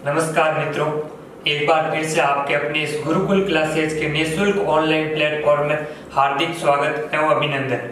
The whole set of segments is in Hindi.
नमस्कार मित्रों, एक बार फिर से आपके अपने इस गुरुकुल क्लासेज के निःशुल्क ऑनलाइन प्लेटफॉर्म में हार्दिक स्वागत एवं अभिनंदन।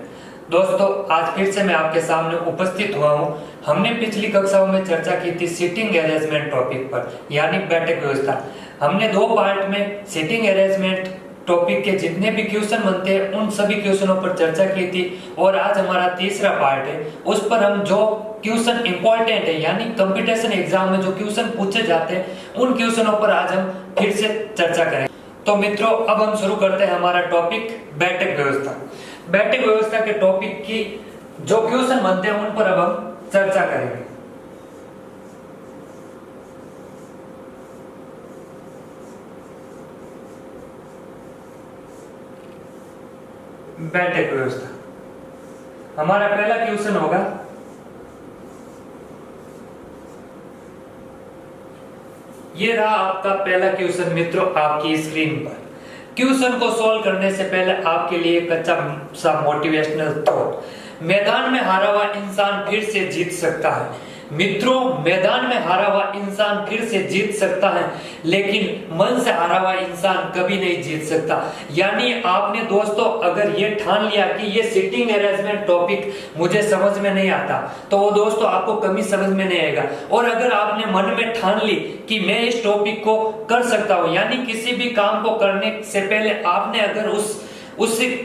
दोस्तों, आज फिर से मैं आपके सामने उपस्थित हुआ हूं। हमने पिछली कक्षाओं में चर्चा की थी सीटिंग अरेंजमेंट टॉपिक पर, यानी बैठक व्यवस्था। हमने दो पार्ट में सीटिंग अरेंजमेंट टॉपिक के जितने भी क्वेश्चन बनते हैं उन सभी क्वेश्चनों पर चर्चा की थी, और आज हमारा तीसरा पार्ट है। उस पर हम जो क्वेश्चन इंपॉर्टेंट है, यानी कंपटीशन एग्जाम में जो क्वेश्चन पूछे जाते हैं उन क्वेश्चनों पर आज हम फिर से चर्चा करें। तो मित्रों, अब हम शुरू करते हैं हमारा टॉपिक बैठक व्यवस्था। बैठक व्यवस्था के टॉपिक की जो क्वेश्चन बनते हैं उन पर अब हम चर्चा करेंगे। बैठक व्यवस्था हमारा पहला क्वेश्चन होगा, ये रहा आपका पहला क्वेश्चन मित्रों आपकी स्क्रीन पर। क्वेश्चन को सॉल्व करने से पहले आपके लिए एक अच्छा सा मोटिवेशनल थॉट। मैदान में हारा हुआ इंसान फिर से जीत सकता है। मित्रों, मैदान में हारा हुआ इंसान फिर से जीत सकता है, लेकिन मन से हारा हुआ इंसान कभी नहीं जीत सकता। यानी आपने दोस्तों अगर ये ठान लिया कि ये सीटिंग अरेंजमेंट टॉपिक मुझे समझ में नहीं आता, तो वो दोस्तों आपको कभी समझ में नहीं आएगा। और अगर आपने मन में ठान ली कि मैं इस टॉपिक को कर सकता हूं, यानी किसी भी काम को करने से पहले आपने अगर उस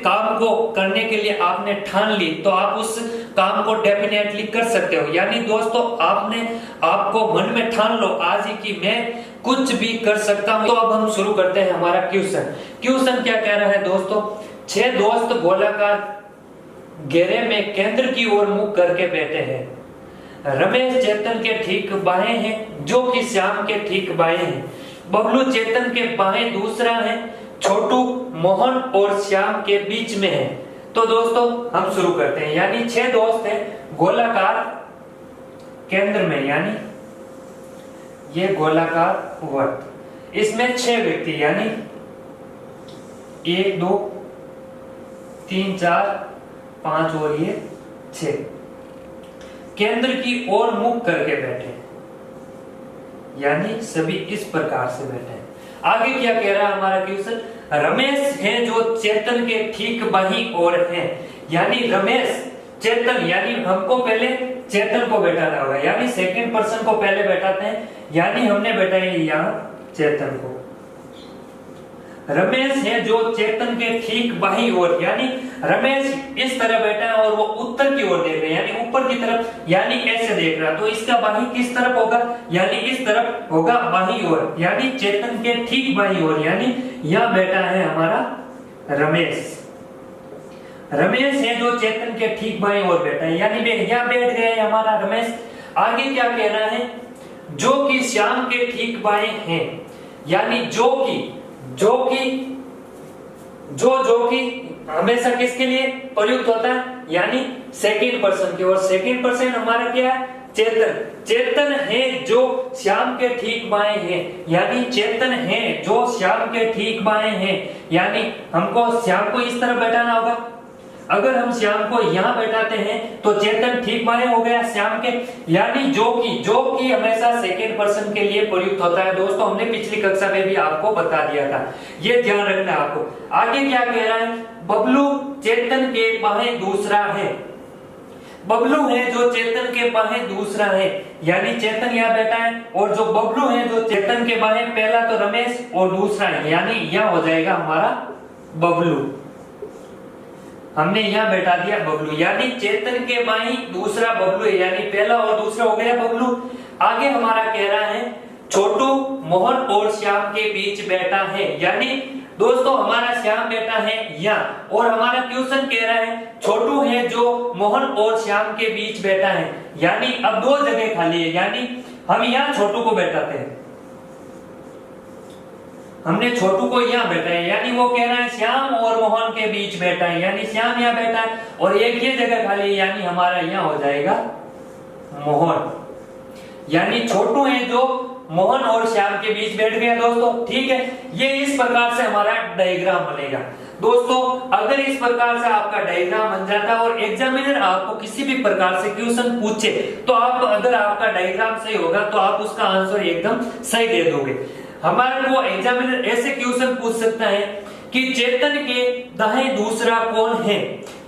काम को करने के लिए आपने ठान ली, तो आप उस काम को डेफिनेटली कर सकते हो। यानी दोस्तों आपको मन में ठान लो आज ही कि मैं कुछ भी कर सकता हूं। तो अब हम शुरू करते हैं हमारा क्वेश्चन क्या कह रहा है दोस्तों। 6 दोस्त गोलाकार घेरे में केंद्र की ओर मुख करके बैठे हैं। रमेश चेतन के ठीक बाएं हैं, जो कि श्याम के ठीक बाएं हैं। बबलू चेतन के बाएं दूसरा है, छोटू मोहन और श्याम के बीच में है। तो दोस्तों हम शुरू करते हैं। यानी 6 दोस्त हैं गोलाकार केंद्र में, यानी ये गोलाकार वर्त, इसमें 6 व्यक्ति, यानी 1 2 3 4 5 और ये 6 केंद्र की ओर मुख करके बैठे, यानी सभी इस प्रकार से बैठे हैं। आगे क्या कह रहा है हमारा क्वेश्चन। रमेश है जो चेतन के ठीक बाईं ओर है। यानी रमेश चेतन, यानी हमको पहले चेतन को बैठाना होगा, यानी सेकंड पर्सन को पहले बैठाते हैं। यानी हमने बैठाया यहाँ चेतन को। रमेश है जो चेतन के ठीक बाईं ओर, यानी रमेश इस तरह बैठा है और वो उत्तर की ओर देख रहे हैं, यानी ऊपर की तरफ, यानी ऐसे देख रहा है। तो इसका बाही किस तरफ होगा, यानी इस तरफ होगा बाईं ओर, यानी चेतन के ठीक बाईं ओर। यानी यह बैठा है हमारा रमेश। रमेश है जो चेतन के ठीक बाईं ओर बैठा है, यानी यहाँ बैठ गया है हमारा रमेश। आगे क्या कह रहा है, जो कि श्याम के ठीक बाएं हैं। यानी जो कि हमेशा किसके लिए प्रयुक्त होता है, यानी सेकंड पर्सन की। और सेकंड पर्सन हमारा क्या है, चेतन है जो श्याम के ठीक बाएं हैं। यानी चेतन है जो श्याम के ठीक बाएं हैं, यानी हमको श्याम को इस तरफ बैठाना होगा। अगर हम श्याम को यहाँ बैठाते हैं तो चेतन ठीक बाएं हो गया श्याम के। यानी जो कि हमेशा सेकंड पर्सन के लिए प्रयुक्त होता है। दोस्तों हमने पिछली कक्षा में भी आपको बता दिया था, ये ध्यान रखना आपको। आगे क्या कह रहा है, बबलू चेतन के बाएं दूसरा है। बबलू है जो चेतन के बाएं दूसरा है, यानी चेतन यहाँ बैठा है, और जो बबलू है जो चेतन के बाएं, पहला तो रमेश और दूसरा है, यानी यहाँ हो जाएगा हमारा बबलू। हमने यहाँ बैठा दिया बबलू, यानी चेतन के बाईं दूसरा बबलू है, यानी पहला और दूसरा हो गया बबलू। आगे हमारा कह रहा है छोटू मोहन और श्याम के बीच बैठा है। यानी दोस्तों हमारा श्याम बैठा है यहाँ, और हमारा क्वेश्चन कह रहा है छोटू है जो मोहन और श्याम के बीच बैठा है। यानी अब 2 जगह खाली है, यानी हम यहाँ छोटू को बैठाते हैं। हमने छोटू को यहाँ बैठा है, यानी वो कह रहा है श्याम और मोहन के बीच बैठा है, यानी श्याम यहाँ बैठा है और एक ये जगह खाली है, यानी हमारा यहाँ हो जाएगा मोहन। यानी छोटू है जो मोहन और श्याम के बीच बैठ गया दोस्तों। ठीक है, ये इस प्रकार से हमारा डायग्राम बनेगा। दोस्तों अगर इस प्रकार से आपका डायग्राम बन जाता है और एग्जामिनर आपको किसी भी प्रकार से क्वेश्चन पूछे तो आप अगर आपका डायग्राम सही होगा तो आप उसका आंसर एकदम सही दे दोगे। हमारे को एग्जामिनर ऐसे क्वेश्चन पूछ सकता है कि चेतन के दाएं दूसरा कौन है,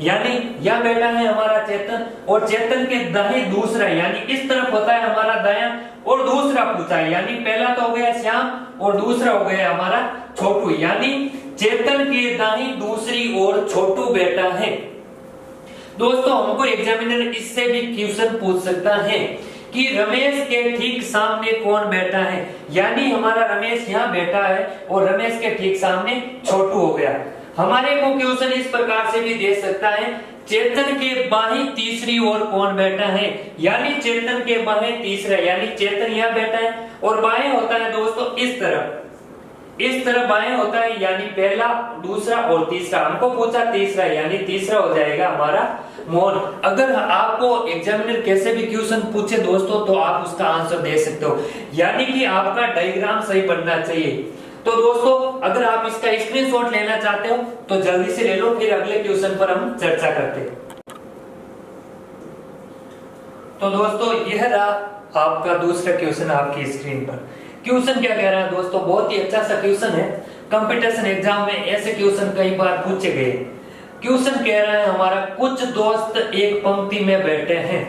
यानी यह बैठा है हमारा चेतन और चेतन के दाएं दूसरा, यानी इस तरफ होता है हमारा दायां और दूसरा पूछा है, यानी पहला तो हो गया श्याम और दूसरा हो गया हमारा छोटू, यानी चेतन के दाएं दूसरी ओर छोटू बैठा है। दोस्तों हमको एग्जामिनर इससे भी क्वेश्चन पूछ सकता है कि रमेश के ठीक सामने कौन बैठा है, यानी हमारा रमेश यहाँ बैठा है और रमेश के ठीक सामने छोटू हो गया। हमारे को क्वेश्चन इस प्रकार से भी दे सकता है चेतन के बाएं तीसरी ओर कौन बैठा है, यानी चेतन के बाएं तीसरा, यानी चेतन यहाँ बैठा है और बाएं होता है दोस्तों इस तरफ बाएं होता है, यानी पहला दूसरा और तीसरा। हमको पूछा तीसरा, यानी तीसरा हो जाएगा हमारा मोहन। अगर आपको एग्जामिनर कैसे भी क्वेश्चन पूछे दोस्तों तो आप उसका आंसर दे सकते हो, यानी कि आपका डायग्राम सही बनना चाहिए। तो दोस्तों अगर आप इसका स्क्रीनशॉट लेना चाहते हो तो जल्दी से ले लो, फिर अगले क्वेश्चन पर हम चर्चा करते हैं। तो दोस्तों यह रहा आपका दूसरा क्वेश्चन आपकी स्क्रीन पर। क्वेश्चन क्या कह रहा है दोस्तों, बहुत ही अच्छा सा क्वेश्चन है, कंपटीशन एग्जाम में ऐसे क्वेश्चन कई बार पूछे गए। क्वेश्चन कह रहा है हमारा कुछ दोस्त एक पंक्ति में बैठे हैं,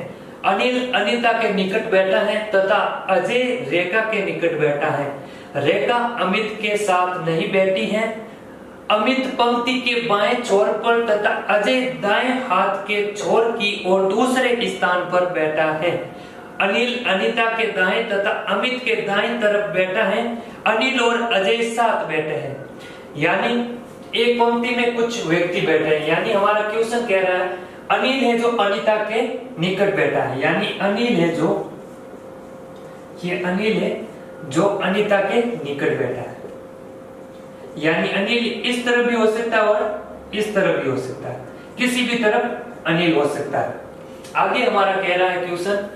अनिल अनीता के निकट बैठा है तथा अजय रेखा के निकट बैठा है। रेखा अमित के साथ नहीं बैठी है। अमित पंक्ति के बाएं छोर पर तथा अजय दाएं हाथ के छोर की ओर दूसरे स्थान पर बैठा है। अनिल अनीता के दाएं तथा अमित के दाएं तरफ बैठा है। अनिल और अजय साथ बैठे हैं, यानी एक पंक्ति में कुछ व्यक्ति बैठे हैं, यानी हमारा क्वेश्चन कह रहा है अनिल है जो अनीता के निकट बैठा है, यानी अनिल है जो अनीता के निकट बैठा है, यानी अनिल इस तरफ भी हो सकता है और इस तरफ भी हो सकता है, किसी भी तरफ अनिल हो सकता है। आगे हमारा कह रहा है क्वेश्चन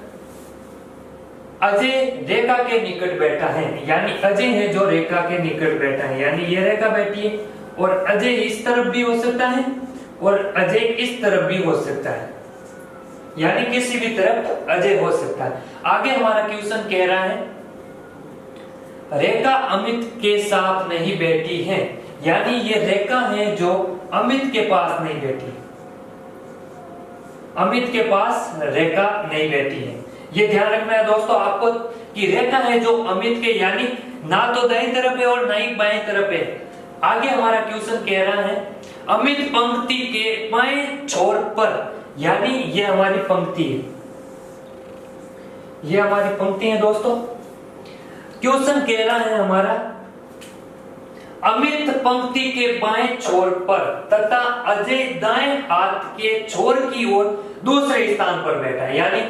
अजय रेखा के निकट बैठा है, यानी अजय है जो रेखा के निकट बैठा है, यानी ये रेखा बैठी है और अजय इस तरफ भी हो सकता है और अजय इस तरफ भी हो सकता है, यानी किसी भी तरफ अजय हो सकता है। आगे हमारा क्वेश्चन कह रहा है रेखा अमित के साथ नहीं बैठी है, यानी ये रेखा है जो अमित के पास नहीं बैठी, अमित के पास रेखा नहीं बैठी है। ये ध्यान रखना है दोस्तों आपको कि रेखा है जो अमित के, यानी ना तो दाईं तरफ है और ना ही बाएं तरफ है। आगे हमारा क्वेश्चन कह रहा है अमित पंक्ति के बाएं छोर पर, यानी ये हमारी पंक्ति है, ये हमारी पंक्ति है दोस्तों। क्वेश्चन कह रहा है हमारा अमित पंक्ति के बाएं छोर पर तथा अजय दाएं हाथ के छोर की ओर दूसरे स्थान पर बैठा है, यानी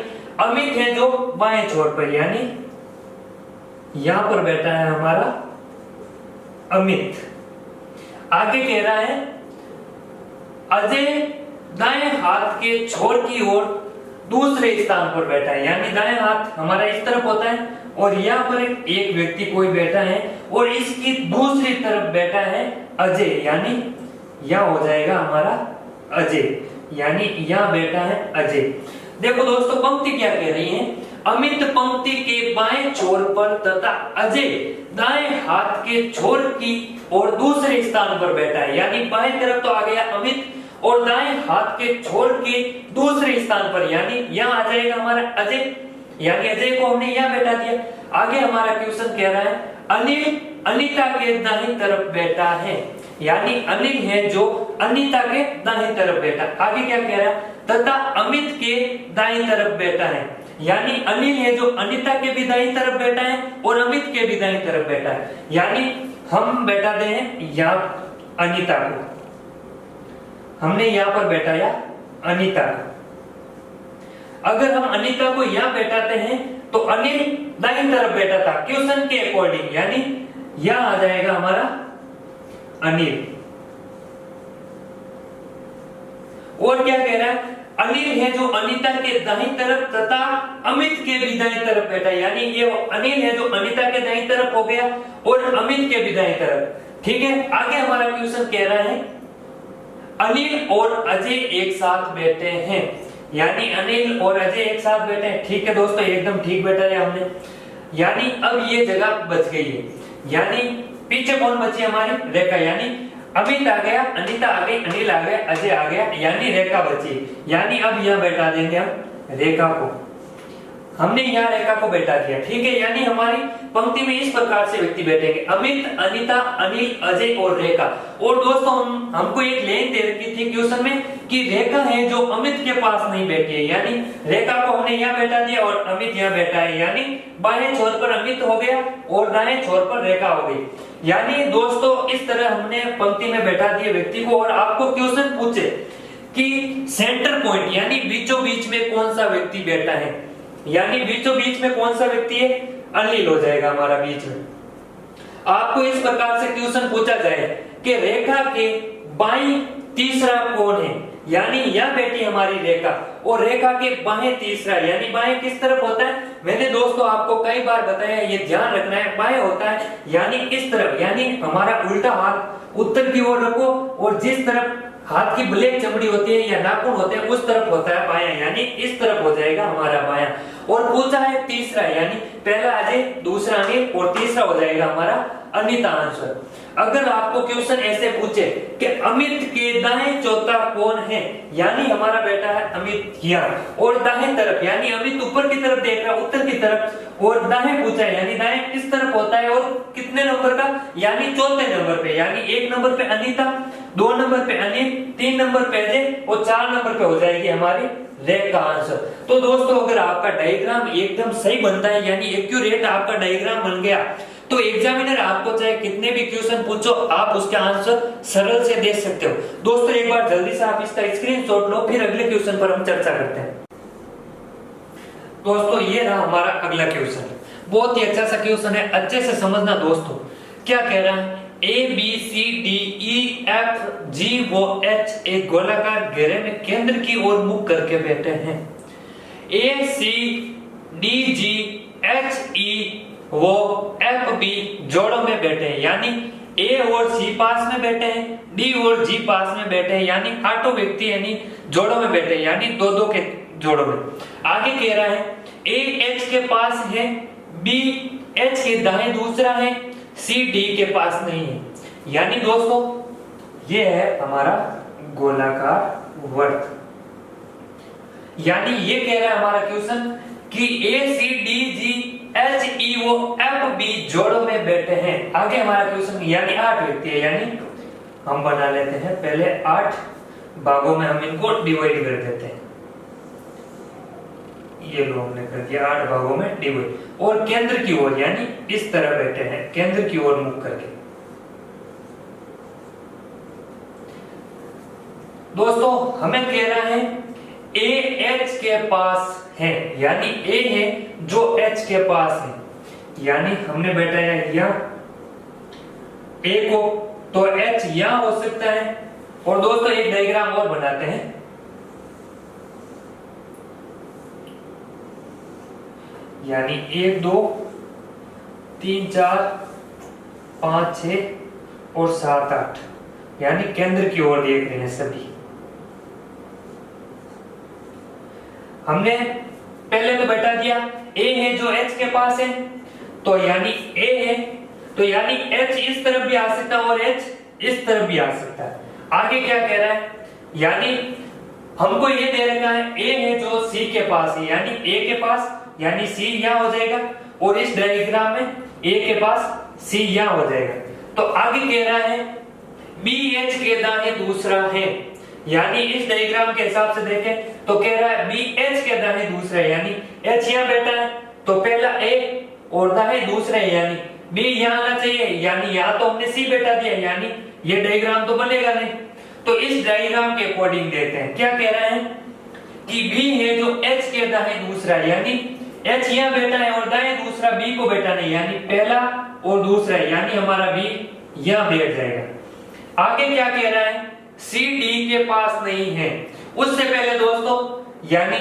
अमित है जो बाएं छोर पर, यानी यहां पर बैठा है हमारा अमित। आगे कह रहा है अजय दाएं हाथ के छोर की ओर दूसरे स्थान पर बैठा है, यानी दाएं हाथ हमारा इस तरफ होता है और यहाँ पर एक व्यक्ति कोई बैठा है और इसकी दूसरी तरफ बैठा है अजय, यानी यह हो जाएगा हमारा अजय, यानी यहाँ बैठा है अजय। देखो दोस्तों पंक्ति क्या कह रही है, अमित पंक्ति के बाएं छोर पर तथा अजय दाएं हाथ के छोर की और दूसरे स्थान पर बैठा है, यानी बाएं तरफ तो आ गया अमित और दाएं हाथ के छोर के दूसरे स्थान पर, यानी यहाँ आ जाएगा हमारा अजय, यानी अजय को हमने यहाँ बैठा दिया। आगे हमारा क्वेश्चन कह रहा है अनिल अनीता के दाहिनी तरफ बैठा है, यानी अनिल है जो अनीता के दाहिनी तरफ बैठा। आगे क्या कह रहा है तथा अमित के दाईं तरफ बैठा है, यानी अनिल है जो अनीता के भी दाईं तरफ बैठा है और अमित के भी दाईं तरफ बैठा है, यानी हम बैठा दे हैं यहाँ अनीता को, हमने यहाँ पर बैठाया अनीता को। अगर हम अनीता को यहाँ बैठाते हैं तो अनिल दाईं तरफ बैठा था क्वेश्चन के अकॉर्डिंग, यानी यहाँ आ जाएगा हमारा अनिल। और क्या कह रहा है अनिल है जो अनीता के दाईं तरफ तथा अमित के भी दाईं तरफ बैठा, यानी ये अनिल है जो अनीता के दाईं तरफ हो गया और अमित के भी दाईं तरफ। ठीक है, आगे हमारा क्वेश्चन कह रहा है अनिल और अजय एक साथ बैठे हैं, यानी अनिल और अजय एक साथ बैठे हैं। ठीक है दोस्तों, एकदम ठीक बैठा है हमने। यानी अब ये जगह बच गई है, यानी पीछे कौन बची हमारी? रेखा। यानी अमित आ गया, अनीता आ गई, अनिल आ गया, अजय आ गया, यानी रेखा बची। यानी अब यहाँ बैठा देंगे हम रेखा को। हमने यहाँ रेखा को बैठा दिया। ठीक है, यानी हमारी पंक्ति में इस प्रकार से व्यक्ति बैठेंगे, अमित, अनीता, अनिल, अजय और रेखा। और दोस्तों हमको एक लाइन दे रखी थी क्वेश्चन में कि रेखा है जो अमित के पास नहीं बैठी है, यानी रेखा को हमने यहाँ बैठा दिया और अमित यहाँ बैठा है, यानी बाएं छोर पर अमित हो गया और दाएं छोर पर रेखा हो गई। यानी दोस्तों इस तरह हमने पंक्ति में बैठा दिए व्यक्ति को। और आपको क्वेश्चन पूछे कि सेंटर पॉइंट यानी बीचों बीच में कौन सा व्यक्ति बैठा है, यानी बीचों बीच में कौन सा व्यक्ति है? अनिल हो जाएगा हमारा बीच में। आपको इस प्रकार से क्वेश्चन पूछा जाए कि रेखा के बाईं तीसरा कौन है, यानी यह बैठी हमारी रेखा और रेखा के बाएं तीसरा, यानी बाएं किस तरफ होता है? मैंने दोस्तों आपको कई बार बताया, ये ध्यान रखना है, बाएं होता है यानी इस तरफ, यानी हमारा उल्टा हाथ उत्तर की ओर रखो और जिस तरफ हाथ की ब्लैक चमड़ी होती है या नाखून होते हैं उस तरफ होता है बायां, यानी इस तरफ हो जाएगा हमारा बायां। और पूछा है तीसरा, यानी पहला अजय, दूसरा अनिल और तीसरा हो जाएगा हमारा अनीता आंसर। अगर आपको क्वेश्चन ऐसे पूछे कि अमित के दाएं चौथा कौन है, यानी हमारा बेटा है अमित यहाँ, और दाएं तरफ यानी अमित ऊपर की तरफ देख रहा है उत्तर की तरफ, और दाएं पूछा है यानी दाएं किस तरफ होता है और कितने नंबर का, यानी चौथे नंबर पे, यानी 1 नंबर पे अनीता, 2 नंबर पे अनिल, 3 नंबर पे अजय और 4 नंबर पे हो जाएगी हमारी रेखा आंसर। तो दोस्तों अगर आपका डायग्राम एकदम सही बनता है, यानी एक्यूरेट आपका डायग्राम बन गया, तो एग्जामिनर आपको चाहे कितने भी क्वेश्चन पूछो आप उसका आंसर सरल से दे सकते हो। दोस्तों एक बार जल्दी से आप इसका स्क्रीनशॉट लो, फिर अगले क्वेश्चन पर हम चर्चा करते हैं। दोस्तों ये रहा हमारा अगला क्वेश्चन, बहुत ही अच्छा सा क्वेश्चन है, अच्छे से समझना दोस्तों। क्या कह रहा है? A B C D E F G वो एच एक गोलाकार घेरे में केंद्र की ओर मुख करके बैठे हैं। ए C D G H E वो एफ बी जोड़ों में बैठे हैं, यानी ए और सी पास में बैठे हैं, डी और जी पास में बैठे हैं, यानी आठों व्यक्ति यानी जोड़ों में बैठे हैं, यानी दो दो के जोड़ों में। आगे कह रहा है ए एच के पास है, बी एच के दाएं दूसरा है, सी डी के पास नहीं है। यानी दोस्तों ये है हमारा गोलाकार वर्त। यानी ये कह रहा है हमारा क्वेश्चन कि ए C D G H E वो एफ बी जोड़ों में बैठे हैं। आगे हमारा क्वेश्चन यानी 8 व्यक्ति है, यानी हम बना लेते हैं पहले 8 भागों में हम इनको डिवाइड कर देते हैं। ये लो हमने कर दिया 8 भागों में डिवाइड, और केंद्र की ओर यानी इस तरह बैठे हैं, केंद्र की ओर मुख करके। दोस्तों हमें कह रहा है ए एच के पास है, यानी ए है जो एच के पास है, यानी हमने बैठाया यहाँ ए को, तो एच यहां हो सकता है। और दोस्तों एक डायग्राम और बनाते हैं, यानी 1 2 3 4 5 6 और 7 8, यानी केंद्र की ओर देख रहे हैं सभी। हमने पहले तो बैठा दिया ए है जो एच के पास है, तो यानी ए है, तो यानी एच इस तरफ भी आ सकता है और एच इस तरफ भी आ सकता है। आगे क्या कह रहा है? यानी हमको ये दे रखा है ए है जो सी के पास है, यानी ए के पास, यानी सी यहां हो जाएगा, और इस डायग्राम में ए के पास सी यहां हो जाएगा। तो आगे कह रहा है बी एच के दाएं दूसरा है, यानी इस डायग्राम के हिसाब से देखें तो कह रहा है बी एच के दाएं दूसरा है, यानी एच यहां बैठा है तो पहला ए और दाएं दूसरा है, यानी बी यहां आना चाहिए, यानी यहां तो हमने सी बैठा दिया, यानी ये डायग्राम तो बनेगा नहीं। तो इस डायग्राम के अकॉर्डिंग देखते हैं क्या कह रहा है कि बी है जो एच के दाएं दूसरा है, यानी एच यहां बैठा है और दाएं दूसरा बी को बैठा नहीं, यानी पहला और दूसरा है, यानी हमारा बी यहां बैठ जाएगा। आगे क्या कह रहा है? सी डी के पास नहीं है। उससे पहले दोस्तों यानी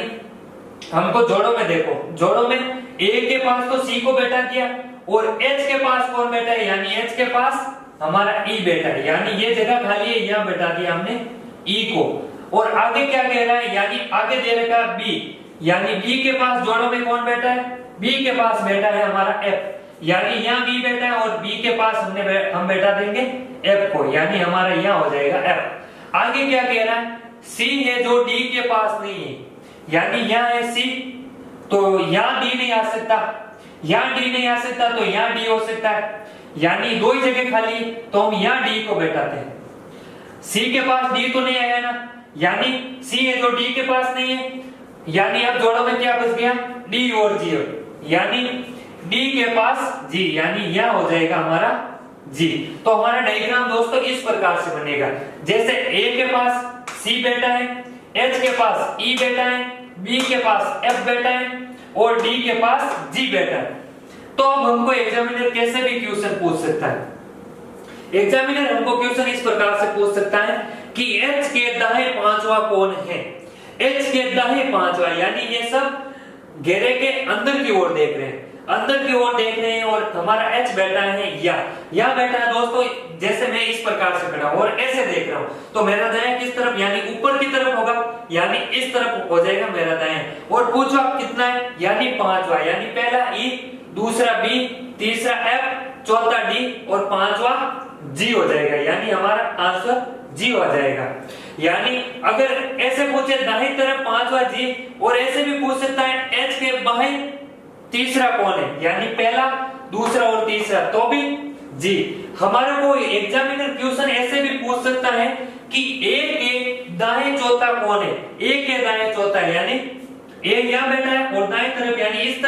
हमको जोड़ों में देखो, जोड़ों में ए के पास तो सी को बैठा दिया और एच के पास कौन बैठा है, यानी एच के पास हमारा ई बैठा है, यानी ये जगह खाली है, यहां बैठा दिया हमने ई को। और आगे क्या कह रहा है, यानी आगे दे रखा है बी, यानी बी के पास जोड़ों में कौन बैठा है, बी के पास बैठा है हमारा एफ, यानी यहाँ बी बैठा है और बी के पास हम बैठा देंगे एफ को, यानी हमारा यहाँ हो जाएगा एफ। आगे क्या कह रहा है, सी है जो डी के पास नहीं है, यानी यहाँ है सी, तो यहाँ डी नहीं आ सकता, यहाँ डी नहीं आ सकता, तो यहाँ डी हो सकता है, यानी दो ही जगह खाली, तो हम यहाँ डी को बैठाते हैं। सी के पास डी तो नहीं आया ना, यानी सी है जो डी के पास नहीं है, यानी अब जोड़ों में क्या बच गया, डी और जी, यानी डी के पास जी, यानी यह हो जाएगा हमारा जी। तो हमारा डायग्राम दोस्तों इस प्रकार से बनेगा, जैसे ए के पास सी बैठा है, एच के पास ई बैठा है, बी के पास एफ बैठा है और डी के पास जी बैठा है। तो अब हमको एग्जामिनर कैसे भी क्वेश्चन पूछ सकता है, एग्जामिनर हमको क्वेश्चन इस प्रकार से पूछ सकता है कि एच के दाएं पांचवा कौन है, एच के दाएं पांचवा, यानी ये सब घेरे के अंदर की ओर देख रहे हैं, अंदर की ओर देख रहे हैं और हमारा एच बैठा है या बैठा है दोस्तों, जैसे मैं इस प्रकार से खड़ा हूं और ऐसे देख रहा हूं, तो मेरा दायां किस तरफ, यानी ऊपर की तरफ होगा, यानी इस तरफ हो जाएगा मेरा दायां। और पूछो आप कितना है, यानी पांचवा, यानी पहला ई, दूसरा बी, तीसरा एफ, चौथा डी और पांचवा जी हो जाएगा, यानी हमारा आंसर जी हो जाएगा। यानी अगर ऐसे पूछे दाहिनी तरफ पांचवा जी, और ऐसे भी पूछ सकता है एच के बाएं तीसरा कौन है, यानी पहला, दूसरा और तीसरा, तो भी जी। हमारा को एग्जामिनर क्वेश्चन ऐसे भी पूछ सकता है कि ए के दाएं चौथा कौन है, ए के दाएं चौथा, यानी ए यहां बैठा है और दाएं तरफ, यानी इस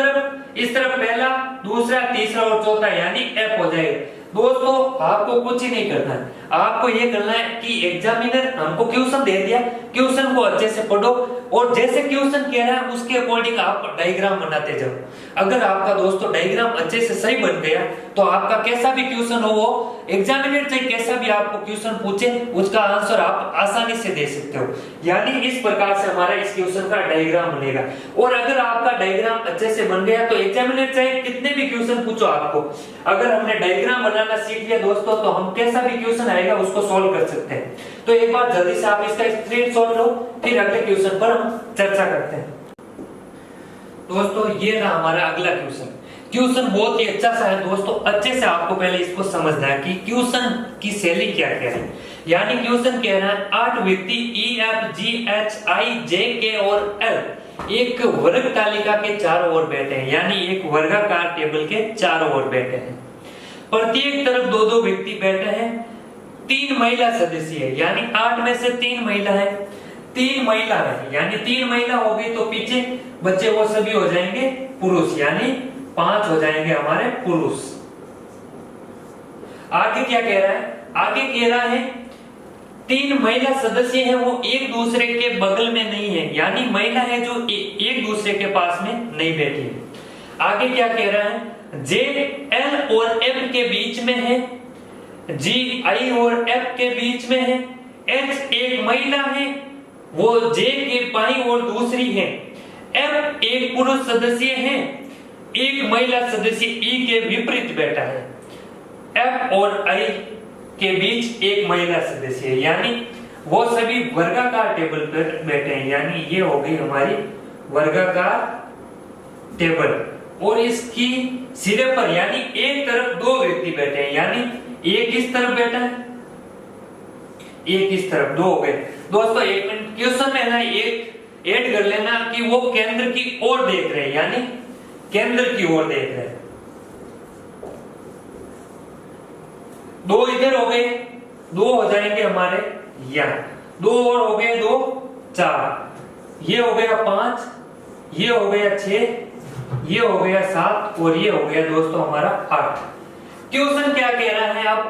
तरफ पहला, दूसरा, तीसरा और चौथा, यानी एफ हो जाएगा। दोस्तों आपको कुछ ही नहीं करना है, आपको ये करना है कि एग्जामिनर हमको क्वेश्चन दे दिया, क्वेश्चन को अच्छे से पढ़ो और जैसे क्वेश्चन कह रहा है उसके अकॉर्डिंग आप डायग्राम बनाते जाओ। अगर आपका दोस्तों डायग्राम अच्छे से सही बन गया तो आपका कैसा भी क्वेश्चन हो, वो एग्जामिनर चाहे कैसा भी आपको क्वेश्चन पूछे उसका आंसर आप आसानी से दे सकते हो। यानी इस प्रकार से हमारा इस क्वेश्चन का डायग्राम बनेगा। और अगर आपका डायग्राम अच्छे से बन गया तो एग्जामिनर चाहे कितने भी क्वेश्चन पूछो आपको, अगर हमने डायग्राम बनाना सीख लिया दोस्तों तो हम कैसा भी क्वेश्चन आएगा उसको सॉल्व कर सकते हैं। तो एक बार जल्दी से आप इसका स्क्रीनशॉट लो, फिर अगले क्वेश्चन पर हम चर्चा करते हैं। दोस्तों ये रहा हमारा अगला क्वेश्चन। क्वेश्चन बहुत ही अच्छा सा है दोस्तों, अच्छे से आपको पहले इसको समझना है कि क्वेश्चन की शैली क्या क्या है। यानी क्वेश्चन कह रहा है 8 व्यक्ति ई एफ जी एच आई जे के और एल एक वर्ग तालिका के चारों ओर बैठे हैं, यानी एक वर्गाकार टेबल के चारों ओर बैठे हैं। प्रत्येक तरफ दो दो व्यक्ति बैठे हैं, 3 महिला सदस्य है, यानी 8 में से 3 महिला है, 3 महिला है, यानी 3 महिला हो गई, तो पीछे बच्चे वो सभी हो जाएंगे पुरुष, यानी 5 हो जाएंगे हमारे पुरुष। आगे क्या कह रहा है, आगे कह रहा है 3 महिला सदस्य हैं वो एक दूसरे के बगल में नहीं है, यानी महिला है जो एक दूसरे के पास में नहीं बैठी है। आगे क्या कह रहा है, जे एल और एफ के बीच में है, जी आई और एफ के बीच में है, एच एक महिला है वो जे के बाईं ओर दूसरी है, एफ एक पुरुष सदस्य है, एक महिला सदस्य ई के विपरीत बैठा है, एफ और आई के बीच एक महिला सदस्य है, यानी वो सभी वर्गाकार टेबल पर बैठे हैं, यानी ये हो गई हमारी वर्गाकार टेबल। और इसकी सिरे पर यानी एक तरफ 2 व्यक्ति बैठे हैं, यानी एक इस तरफ बैठा है, एक इस तरफ, 2 हो गए। दोस्तों एक मिनट, क्वेश्चन में ना एक ऐड कर लेना कि वो केंद्र की ओर देख रहे हैं, यानी केंद्र की ओर देख रहे हैं। 2 इधर हो गए, 2 हो जाएंगे हमारे यहाँ, 2 और हो गए 2 4, ये हो गया 5, ये हो गया 6, ये हो गया 7 और ये हो गया दोस्तों हमारा 8। क्वेश्चन क्या कह रहा है अब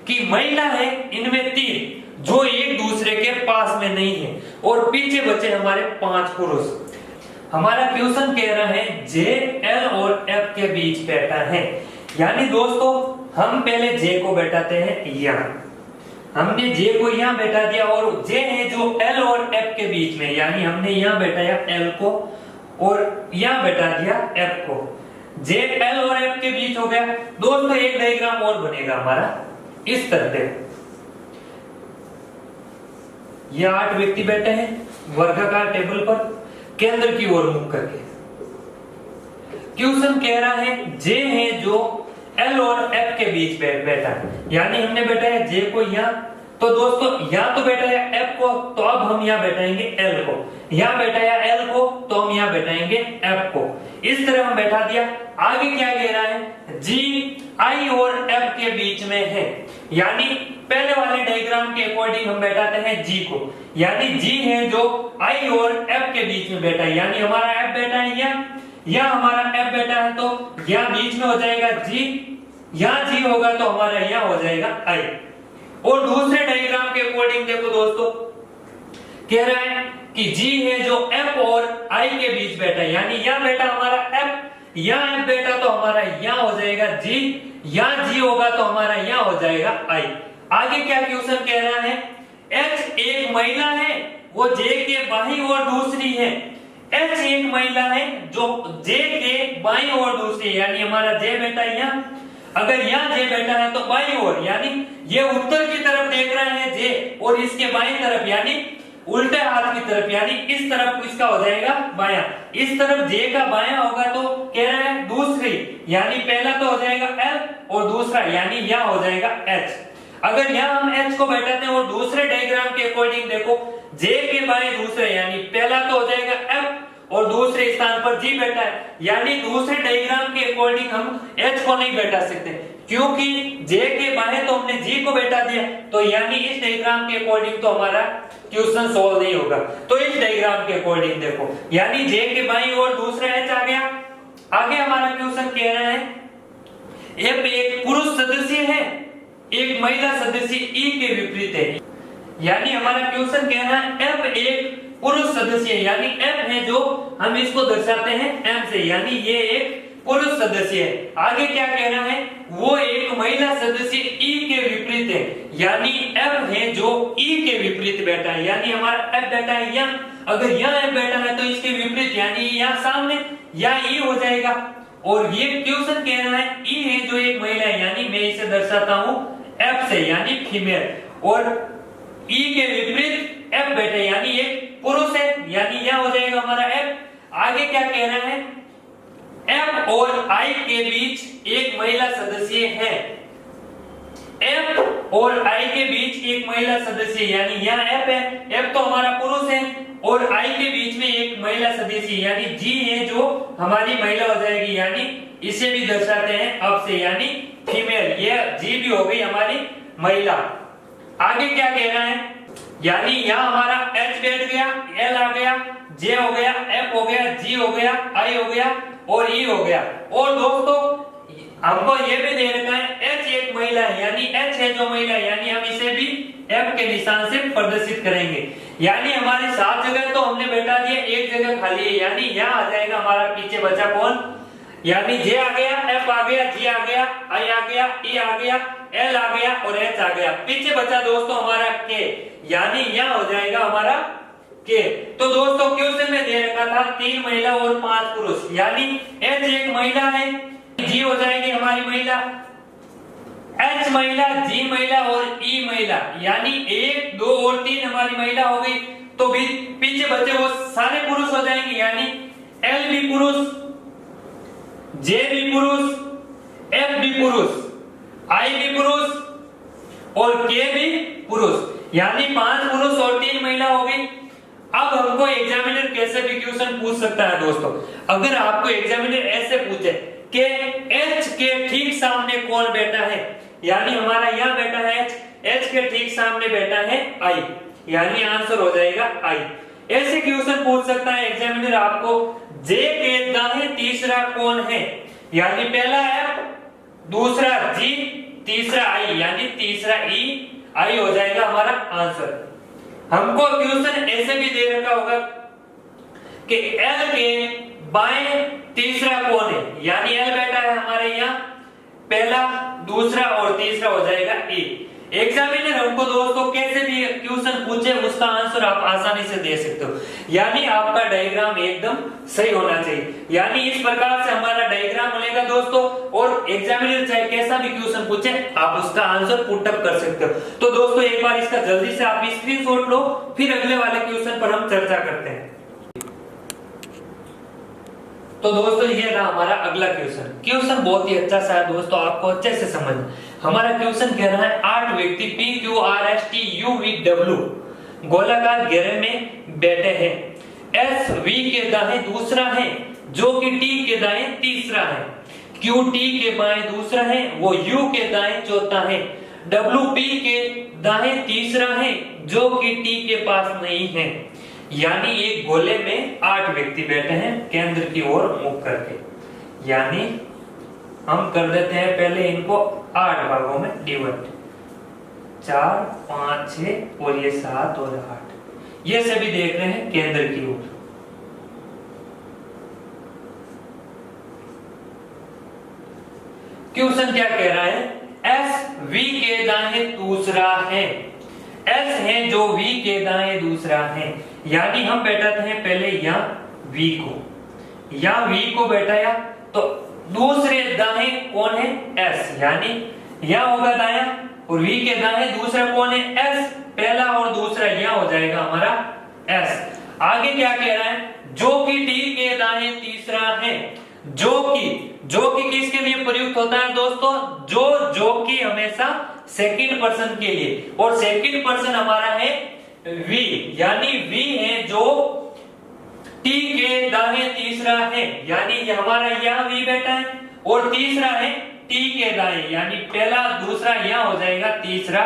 कि महिला है इनमें 3 जो एक दूसरे के पास में नहीं है और पीछे बचे हमारे 5 पुरुष। हमारा क्वेश्चन कह रहा है जे एल और एफ के बीच बैठा है, यानी दोस्तों हम पहले जे को बैठाते हैं यहाँ, हमने जे को यहाँ बैठा दिया और जे है जो एल और एफ के बीच में, यानी हमने यहाँ बैठाया एल को और यहां बैठा दिया एफ को, जे एल और एफ के बीच हो गया। दोस्तों एक डायग्राम और बनेगा हमारा इस तरह से, ये 8 व्यक्ति बैठे हैं वर्गाकार टेबल पर केंद्र की ओर मुख करके। क्वेश्चन कह रहा है जे है जो L और F के बीच बैठा है, यानी हमने बैठा है जे को यहाँ, तो दोस्तों यहाँ तो बैठा है F को, तो अब हम यहाँ बैठाएंगे L को, यहाँ बैठा है L को, तो हम यहाँ बैठाएंगे F को। इस तरह हम बैठा दिया। आगे क्या कह रहा है, G I और F के बीच में है, यानी पहले वाले डायग्राम के अकॉर्डिंग हम बैठाते हैं G को, यानी G है जो I और F के बीच में बैठा है, यानी हमारा F बैठा है यहाँ हमारा F बैठा है, तो यहाँ बीच में हो जाएगा G, यहाँ G होगा तो हमारा यहाँ हो जाएगा I। और दूसरे डायग्राम के अकॉर्डिंग देखो दोस्तों, कह रहा है कि G है जो F और I के बीच बैठा है, यानी यहाँ बैठा हमारा F, यहाँ F बैठा तो हमारा यहाँ हो जाएगा G, यहाँ G होगा तो हमारा यहाँ हो जाएगा I। आगे क्या क्वेश्चन कह रहा है, H एक महिला है वो J के बाईं ओर दूसरी है। H एक महिला है जो J के बाईं ओर दूसरी है, यानी हमारा J बैठा है यहाँ, अगर यहाँ J बैठा है तो बाईं ओर, यानी ये उत्तर की तरफ देख रहे हैं J और इसके बाईं तरफ यानी उल्टे हाथ की तरफ, यानी इस तरफ इसका हो जाएगा बायां, इस तरफ J का बायां होगा तो कह रहे हैं दूसरी, यानी पहला तो हो जाएगा L और दूसरा यानी यहाँ हो जाएगा H। अगर यहाँ हम H को बैठाते हैं और दूसरे डायग्राम के अकॉर्डिंग देखो J के बाएं दूसरे, यानी पहला तो हो जाएगा F और दूसरे स्थान पर G बैठा है, यानी दूसरे डायग्राम के अकॉर्डिंग हम H को नहीं बैठा सकते, क्योंकि J के बाएं तो हमने G को बैठा दिया, तो यानी इस डायग्राम के अकॉर्डिंग तो हमारा क्वेश्चन सॉल्व नहीं होगा। तो इस डायग्राम के अकॉर्डिंग देखो, यानी J के बाईं ओर दूसरा H आ गया। आगे हमारा क्वेश्चन कह रहा है F एक पुरुष सदस्य है, एक महिला सदस्य E के विपरीत है, यानी हमारा क्वेश्चन कह रहा है F एक पुरुष सदस्य है, यानी F है जो हम इसको दर्शाते हैं M से, यानी ये एक पुरुष सदस्य है। आगे क्या कह रहा है, वो एक महिला सदस्य E के विपरीत है, यानी F है जो E के विपरीत बैठा है, यानी हमारा F बैठा है यहाँ, अगर यहाँ F बैठा है तो इसके विपरीत यानी यहाँ सामने या E हो जाएगा। और ये क्वेश्चन कह रहा है E है जो एक महिला है, यानी मैं इसे दर्शाता हूँ F से, यानी फीमेल, और E के विपरीत F बैठे यानी एक पुरुष है, यानी यह हो जाएगा हमारा F। आगे क्या कह रहा है, F और I के बीच एक महिला सदस्य है, F और I के बीच एक महिला सदस्य, यानी यहाँ F है, F तो हमारा पुरुष है और I के बीच में एक महिला सदस्य यानी G है जो हमारी महिला हो जाएगी, यानी इसे भी दर्शाते हैं अब से, यानी फीमेल, ये G भी हो गई हमारी महिला। आगे क्या कह रहा है, यानी यहाँ हमारा H बैठ गया, L आ गया, J हो गया, F हो गया, G हो गया, I हो गया और E हो गया। और दोस्तों हमको ये भी दे रखा है H एक महिला है, यानी H है जो महिला है, यानी हम इसे भी F के निशान से प्रदर्शित करेंगे, यानी हमारी 7 जगह तो हमने बैठा दिया, एक जगह खाली है, यानी यहाँ आ जाएगा हमारा पीछे बचा कौन, यानी J आ गया, F आ गया, G आ गया, I आ गया, E आ गया, L आ गया और H आ गया, पीछे बचा दोस्तों हमारा K, यानी यहाँ हो जाएगा हमारा K। तो दोस्तों क्वेश्चन में दे रखा था 3 महिला और 5 पुरुष, यानी H एक महिला है, G हो जाएगी हमारी महिला, H महिला, G महिला और E महिला, यानी 1 2 और 3 हमारी महिला हो गई, तो भी पीछे बचे वो सारे पुरुष हो जाएंगे, यानी L भी पुरुष, J भी पुरुष, F भी पुरुष, I भी पुरुष और K भी पुरुष, यानी 5 पुरुष और 3 महिला हो गई। अब हमको एग्जामिनर कैसे भी क्वेश्चन पूछ सकता है दोस्तों, अगर आपको एग्जामिनर ऐसे पूछे कि H के ठीक सामने कौन बैठा है, यानी हमारा यहाँ बैठा है H के ठीक सामने बैठा है I, यानी आंसर हो जाएगा I। ऐसे क्वेश्चन पूछ सकता है एग्जामिनर आपको, J के दाएं तीसरा कौन है, यानी पहला F, दूसरा G, तीसरा I, यानी तीसरा E, I हो जाएगा हमारा आंसर। हमको क्वेश्चन ऐसे भी दे रखा होगा कि L के बाएं तीसरा कौन है, यानी L बैठा है हमारे यहाँ, पहला, दूसरा और तीसरा हो जाएगा E। एग्जामिनर हमको दोस्तों कैसे भी क्वेश्चन पूछे उसका आंसर आप आसानी से दे सकते हो, यानी आपका डायग्राम एकदम सही होना चाहिए। यानी इस प्रकार से हमारा डायग्राम बनेगा दोस्तों, और एग्जामिनर चाहे कैसा भी क्वेश्चन पूछे आप उसका आंसर पुट अप कर सकते हो। तो दोस्तों एक बार इसका जल्दी से आप स्क्रीनशॉट लो, फिर अगले वाले क्वेश्चन पर हम चर्चा करते हैं। तो दोस्तों ये रहा हमारा अगला क्वेश्चन बहुत ही अच्छा सा है दोस्तों, आपको अच्छे से समझ। हमारा क्वेश्चन कह रहा है 8 व्यक्ति P Q R S T U V W गोलाकार घेरे में बैठे हैं। S V के दाएं दूसरा है जो कि T के दाएं तीसरा है, Q T के बाएं दूसरा है, वो U के दाएं चौथा है, W P के दाएं तीसरा है जो कि T के पास नहीं है। यानी एक गोले में 8 व्यक्ति बैठे हैं केंद्र की ओर मुख करके। यानी हम कर देते हैं पहले इनको 8 भागों में डिवाइड, 4 5 6 और ये 7 और 8, ये सभी देख रहे हैं केंद्र की ओर। क्वेश्चन क्या कह रहा है, एस वी के दाएं दूसरा है, एस है जो V के दाएं दूसरा है। यानी हम बैठाते हैं पहले यहाँ V को, यहाँ V को बैठाया तो दूसरे दाएं कौन है S, यानी यहाँ होगा दायां, और V के दाएं दूसरा कौन है S, पहला और दूसरा यहाँ हो जाएगा हमारा S। आगे क्या कह रहा है, जो कि T के दाएं तीसरा है, जो कि किसके लिए प्रयुक्त होता है दोस्तों, जो कि हमेशा सेकंड पर्सन के लिए, और सेकंड पर्सन हमारा है V, यानी V है जो T के दाएं तीसरा है, यानी हमारा यहाँ V बैठा है और तीसरा है T के दाएं, यानी पहला दूसरा यहाँ हो जाएगा तीसरा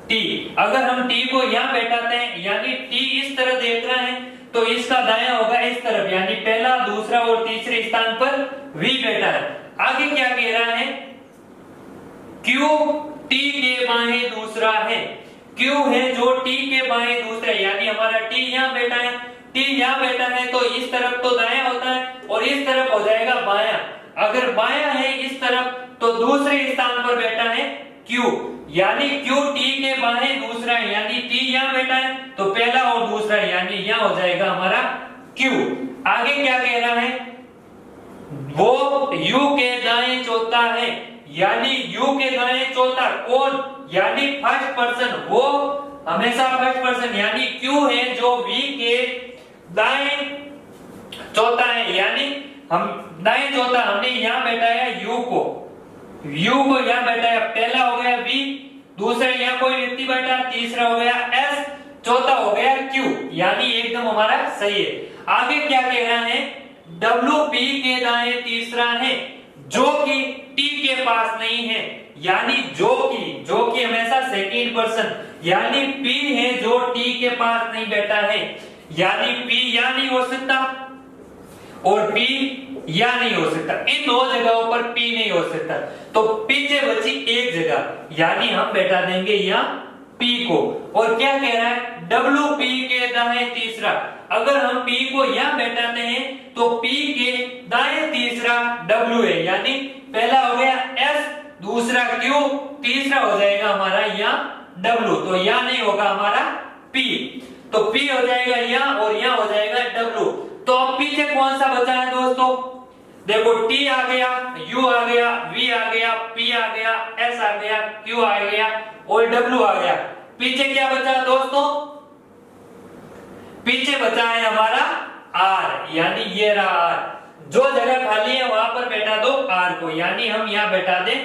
T। अगर हम T को यहाँ बैठाते हैं यानी T इस तरह देख रहा है तो इसका दायां होगा इस तरफ, यानी पहला दूसरा और तीसरे स्थान पर V बैठा है। आगे क्या कह रहा है, Q T के बाएं दूसरा है, Q है जो T के बाएं दूसरा, यानी हमारा T यहाँ बैठा है, T यहाँ बैठा है तो इस तरफ तो दायां होता है और इस तरफ हो जाएगा बायां। अगर बायां है इस तरफ तो दूसरे स्थान पर बैठा है Q, यानी Q T के बाएं दूसरा है, यानी T यहाँ बैठा है तो पहला और दूसरा, यानी यहाँ हो जाएगा हमारा Q। आगे क्या कह रहा है, वो U के दाएं चौथा है, यानी U के दाएं चौथा कौन, यानी फर्स्ट पर्सन, वो हमेशा फर्स्ट पर्सन, यानी Q है जो V के दाएं चौथा है, यानी हम दाएं चौथा हमने यहाँ बैठाया U को यहाँ बैठाया, पहला हो गया V, दूसरा यहाँ कोई व्यक्ति बैठा, तीसरा हो गया S, चौथा हो गया Q, यानी एकदम हमारा सही है। आगे क्या कह रहा है, W P के दाएं तीसरा है जो कि T के पास नहीं है, यानी जो कि हमेशा सेकंड पर्सन, यानी P है जो T के पास नहीं बैठा है, यानी P या नहीं हो सकता और P या नहीं हो सकता, इन दो जगहों पर P नहीं हो सकता, तो पीछे बची एक जगह, यानी हम बैठा देंगे यहाँ P को। और क्या कह रहा है, W P के दाएं तीसरा, अगर हम P को यहाँ बैठाते हैं तो P के दाएं तीसरा W है, यानी पहला हो गया S, दूसरा Q, तीसरा हो जाएगा हमारा यहाँ W, तो यहाँ नहीं होगा हमारा P, तो P हो जाएगा यहाँ और यहाँ हो जाएगा W। तो अब पीछे कौन सा बचा है दोस्तों, देखो T आ गया, U आ गया, V आ गया, P आ गया, S आ गया, Q आ गया और W आ गया। पीछे क्या बचा दोस्तों, पीछे बचा है हमारा R, यानी ये रहा R, जो जगह खाली है वहां पर बैठा दो R को, यानी हम यहाँ बैठा दें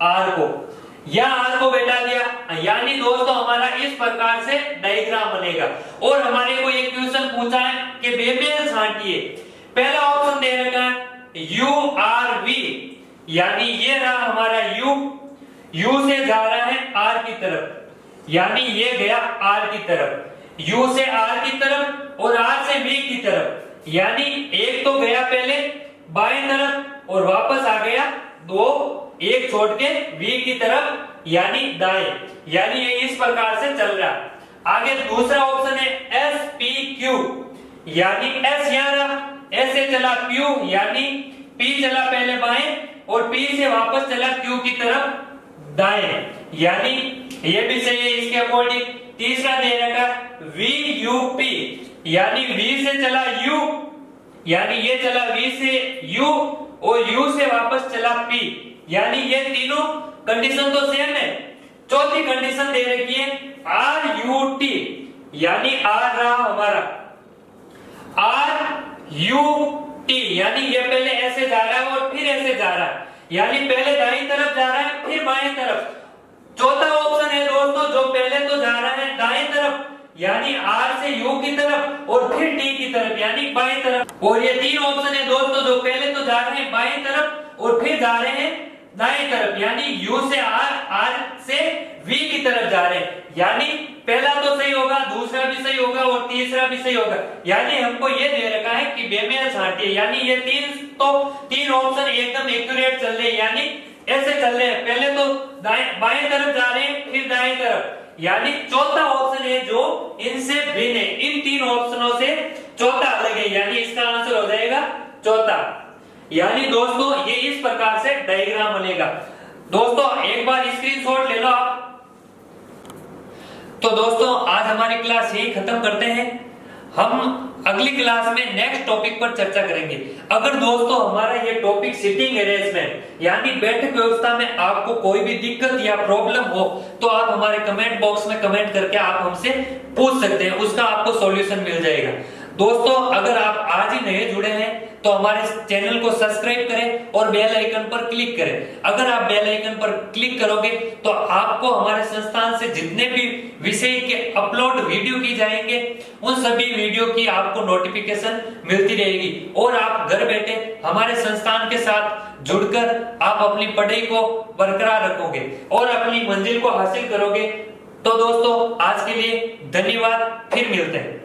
R को, यहाँ R को बैठा दिया, यानी दोस्तों हमारा इस प्रकार से डायग्राम बनेगा। और हमारे को एक क्वेश्चन पूछा है कि बेमेल छांटिए, पहला ऑप्शन दे रखा है U R V, यानी ये रहा हमारा U से जा रहा है R की तरफ, यानी ये गया R की तरफ, U से R की तरफ और R से V की तरफ, यानी एक तो गया पहले बाएं तरफ और वापस आ गया दो, एक छोड़ के V की तरफ यानी दाएं, यानी ये इस प्रकार से चल रहा। आगे दूसरा ऑप्शन है S P Q, यानी S यहाँ रहा, S से चला Q, यानी P चला पहले बाएं और P से वापस चला Q की तरफ दाएं, यानी ये भी सही है इसके अकॉर्डिंग। तीसरा दे रखा वी यू पी, यानी वी से चला यू, यानी ये चला वी से यू और यू से वापस चला पी, यानी ये तीनों कंडीशन तो सेम है। चौथी कंडीशन दे रखी है आर यू टी, यानी आर रहा हमारा आर यू टी, यानी ये पहले ऐसे जा रहा है और फिर ऐसे जा रहा है, यानी पहले दाईं तरफ जा रहा है फिर बाएं तरफ। चौथा ऑप्शन है दोस्तों जो पहले तो जा रहा है दाएं तरफ, यानी आर से यू की तरफ और फिर टी की तरफ, यानी बाएं तरफ। और ये तीन ऑप्शन है दोस्तों जो पहले तो जा रहे हैं बाएं तरफ और फिर जा रहे हैं दाएं तरफ, यानी यू से आर, आर से वी की तरफ जा रहे हैं। यानी पहला तो सही होगा, दूसरा भी सही होगा और तीसरा भी सही होगा। यानी हमको ये दे रखा है कि बेमेल छांटिए, यानी ये तीन ऑप्शन एकदम एक्यूरेट चल रहे हैं, यानी ऐसे चल रहे हैं, पहले तो बाएं तरफ जा रहे हैं फिर दाएं तरफ, यानी चौथा ऑप्शन है जो इनसे भिन्न है, इन तीन ऑप्शनों से चौथा अलग है, यानी इसका आंसर हो जाएगा चौथा। यानी दोस्तों ये इस प्रकार से डायग्राम बनेगा। दोस्तों एक बार स्क्रीनशॉट ले लो आप। तो दोस्तों आज हमारी क्लास यही खत्म करते हैं, हम अगली क्लास में नेक्स्ट टॉपिक पर चर्चा करेंगे। अगर दोस्तों हमारा ये टॉपिक सिटिंग अरेंजमेंट यानी बैठक व्यवस्था में आपको कोई भी दिक्कत या प्रॉब्लम हो तो आप हमारे कमेंट बॉक्स में कमेंट करके आप हमसे पूछ सकते हैं, उसका आपको सॉल्यूशन मिल जाएगा। दोस्तों अगर आप आज ही नए जुड़े हैं तो हमारे चैनल को सब्सक्राइब करें और बेल आइकन पर क्लिक करें। अगर आप बेल आइकन पर क्लिक करोगे तो आपको हमारे संस्थान से जितने भी विषय के अपलोड वीडियो की जाएंगे उन सभी वीडियो की आपको नोटिफिकेशन मिलती रहेगी और आप घर बैठे हमारे संस्थान के साथ जुड़कर आप अपनी पढ़ाई को बरकरार रखोगे और अपनी मंजिल को हासिल करोगे। तो दोस्तों आज के लिए धन्यवाद, फिर मिलते हैं।